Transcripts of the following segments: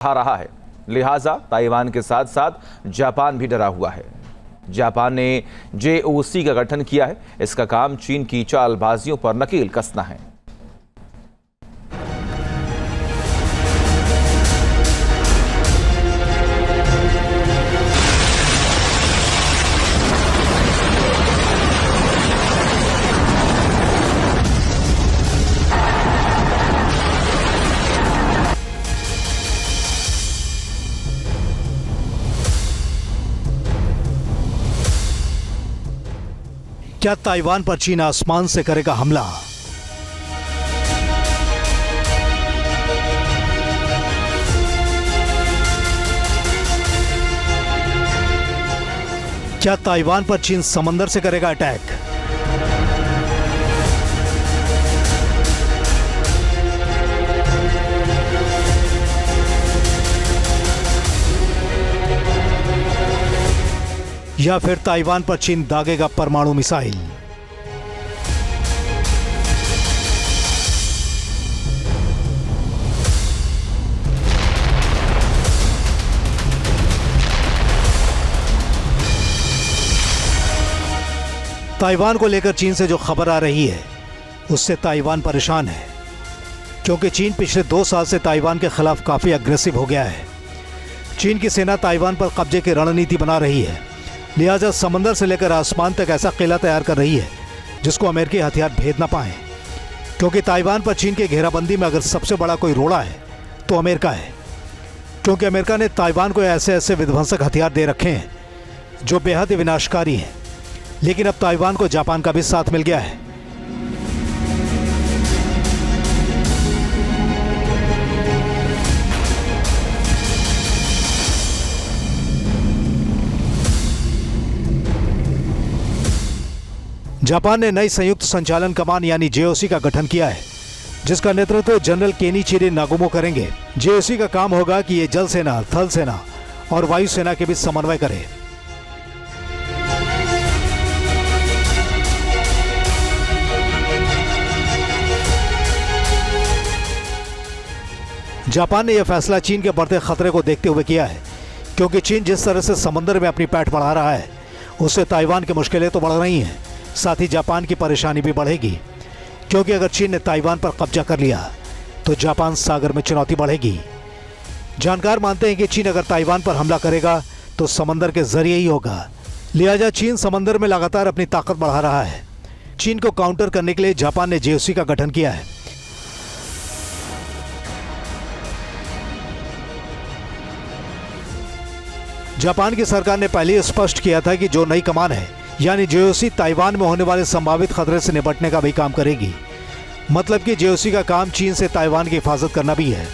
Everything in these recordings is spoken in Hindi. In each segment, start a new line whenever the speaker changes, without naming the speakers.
आ रहा है, लिहाजा ताइवान के साथ साथ जापान भी डरा हुआ है। जापान ने JOC का गठन किया है। इसका काम चीन की चालबाजियों पर नकेल कसना है।
क्या ताइवान पर चीन आसमान से करेगा हमला? क्या ताइवान पर चीन समंदर से करेगा अटैक? या फिर ताइवान पर चीन दागेगा परमाणु मिसाइल? ताइवान को लेकर चीन से जो खबर आ रही है उससे ताइवान परेशान है, क्योंकि चीन पिछले 2 साल से ताइवान के खिलाफ काफी अग्रेसिव हो गया है। चीन की सेना ताइवान पर कब्जे की रणनीति बना रही है, लिहाजा समंदर से लेकर आसमान तक ऐसा किला तैयार कर रही है जिसको अमेरिकी हथियार भेद ना पाए। क्योंकि ताइवान पर चीन के घेराबंदी में अगर सबसे बड़ा कोई रोड़ा है तो अमेरिका है, क्योंकि अमेरिका ने ताइवान को ऐसे ऐसे विध्वंसक हथियार दे रखे हैं जो बेहद विनाशकारी हैं। लेकिन अब ताइवान को जापान का भी साथ मिल गया है। जापान ने नई संयुक्त संचालन कमान यानी JOC का गठन किया है, जिसका नेतृत्व जनरल केनिचिरो नागुमो करेंगे। JOC का काम होगा कि ये जल सेना, थल सेना और वायु सेना के बीच समन्वय करे। जापान ने यह फैसला चीन के बढ़ते खतरे को देखते हुए किया है, क्योंकि चीन जिस तरह से समंदर में अपनी पैठ बढ़ा रहा है उससे ताइवान की मुश्किलें तो बढ़ रही हैं, साथ ही जापान की परेशानी भी बढ़ेगी। क्योंकि अगर चीन ने ताइवान पर कब्जा कर लिया तो जापान सागर में चुनौती बढ़ेगी। जानकार मानते हैं कि चीन अगर ताइवान पर हमला करेगा तो समंदर के जरिए ही होगा, लिहाजा चीन समंदर में लगातार अपनी ताकत बढ़ा रहा है। चीन को काउंटर करने के लिए जापान ने JOC का गठन किया है। जापान की सरकार ने पहले ही स्पष्ट किया था कि जो नई कमान है यानी JOC ताइवान में होने वाले संभावित खतरे से निपटने का भी काम करेगी। मतलब कि JOC का काम चीन से ताइवान की हिफाजत करना भी है।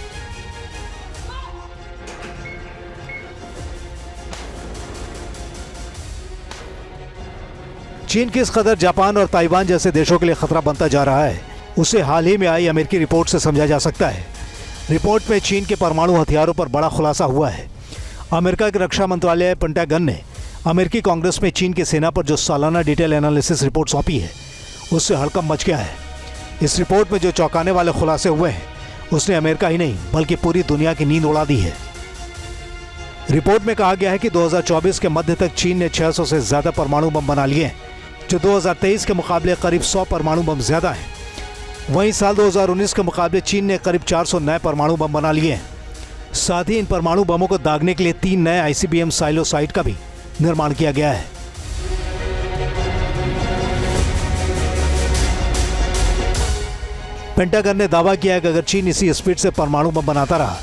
चीन किस कदर जापान और ताइवान जैसे देशों के लिए खतरा बनता जा रहा है उसे हाल ही में आई अमेरिकी रिपोर्ट से समझा जा सकता है। रिपोर्ट में चीन के परमाणु हथियारों पर बड़ा खुलासा हुआ है। अमेरिका के रक्षा मंत्रालय पेंटागन ने अमेरिकी कांग्रेस में चीन की सेना पर जो सालाना डिटेल एनालिसिस रिपोर्ट सौंपी है उससे हड़कंप मच गया है। इस रिपोर्ट में जो चौंकाने वाले खुलासे हुए हैं उसने अमेरिका ही नहीं बल्कि पूरी दुनिया की नींद उड़ा दी है। रिपोर्ट में कहा गया है कि 2024 के मध्य तक चीन ने 600 से ज्यादा परमाणु बम बना लिए हैं, जो 2023 के मुकाबले करीब 100 परमाणु बम ज्यादा हैं। वहीं साल 2019 के मुकाबले चीन ने करीब 400 नए परमाणु बम बना लिए हैं। साथ ही इन परमाणु बमों को दागने के लिए 3 नए ICBM साइलो साइट का भी निर्माण किया गया है। पेंटागन ने दावा किया है कि अगर चीन इसी स्पीड से परमाणु बम बनाता रहा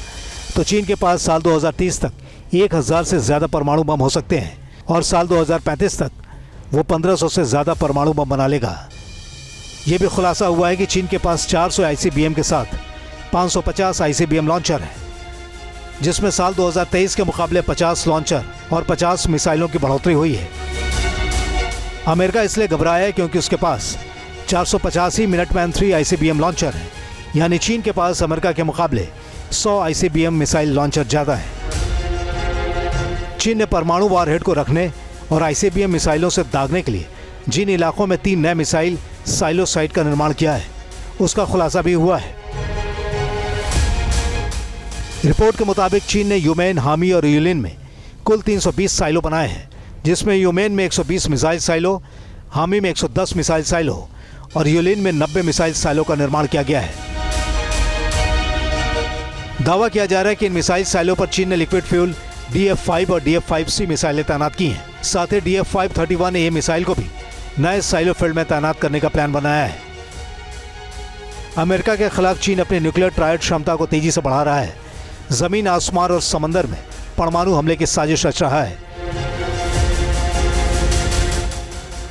तो चीन के पास साल 2030 तक 1000 से ज्यादा परमाणु बम हो सकते हैं और साल 2035 तक वो 1500 से ज्यादा परमाणु बम बना लेगा। यह भी खुलासा हुआ है कि चीन के पास 400 ICBM के साथ 550 ICBM लॉन्चर है, जिसमें साल 2023 के मुकाबले 50 लॉन्चर और 50 मिसाइलों की बढ़ोतरी हुई है। अमेरिका इसलिए घबराया है क्योंकि उसके पास 485 मिनटमैन 3 ICBM लॉन्चर है, यानी चीन के पास अमेरिका के मुकाबले 100 ICBM मिसाइल लॉन्चर ज़्यादा है। चीन ने परमाणु वॉरहेड को रखने और ICBM मिसाइलों से दागने के लिए जिन इलाकों में 3 नए मिसाइल साइलो साइट का निर्माण किया है उसका खुलासा भी हुआ है। रिपोर्ट के मुताबिक चीन ने यूमेन, हामी और यूलिन में कुल 320 साइलो बनाए हैं, जिसमें यूमेन में 120 मिसाइल साइलो, हामी में 110 मिसाइल साइलो और यूलिन में 90 मिसाइल साइलो का निर्माण किया गया है। दावा किया जा रहा है कि इन मिसाइल साइलों पर चीन ने लिक्विड फ्यूल DF-5 और DF-5C मिसाइलें तैनात की हैं। साथ ही DF-531A मिसाइल को भी नए साइलो फील्ड में तैनात करने का प्लान बनाया है। अमेरिका के खिलाफ चीन अपनी न्यूक्लियर ट्रायड क्षमता को तेजी से बढ़ा रहा है। जमीन, आसमान और समंदर में परमाणु हमले की साजिश रच रहा है।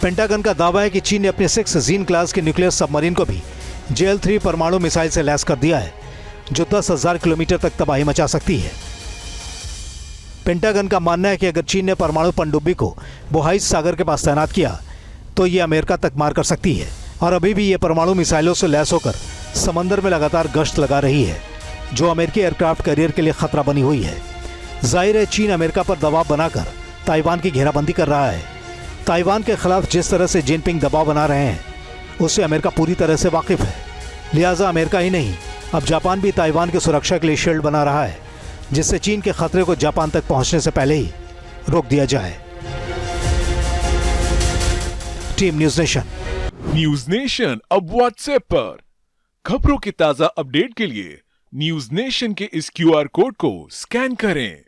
पेंटागन का दावा है कि चीन ने अपने 6 जीन क्लास के न्यूक्लियर सबमरीन को भी JL-3 परमाणु मिसाइल से लैस कर दिया है, जो 10,000 किलोमीटर तक तबाही मचा सकती है। पेंटागन का मानना है कि अगर चीन ने परमाणु पनडुब्बी को बोहाइस सागर के पास तैनात किया तो ये अमेरिका तक मार कर सकती है और अभी भी ये परमाणु मिसाइलों से लैस होकर समंदर में लगातार गश्त लगा रही है, जो अमेरिकी एयरक्राफ्ट कैरियर के लिए खतरा बनी हुई है। जाहिर है चीन अमेरिका पर दबाव बनाकर ताइवान की घेराबंदी कर रहा है। ताइवान के खिलाफ जिस तरह से जिनपिंग दबाव बना रहे हैं उससे अमेरिका पूरी तरह से वाकिफ है। लिहाजा अमेरिका ही नहीं, अब जापान भी ताइवान की सुरक्षा के लिए शील्ड बना रहा है, जिससे चीन के खतरे को जापान तक पहुंचने से पहले ही रोक दिया जाए। Team news nation.
News nation अब व्हाट्सएप पर खबरों के ताजा अपडेट के लिए न्यूज नेशन के इस QR कोड को स्कैन करें।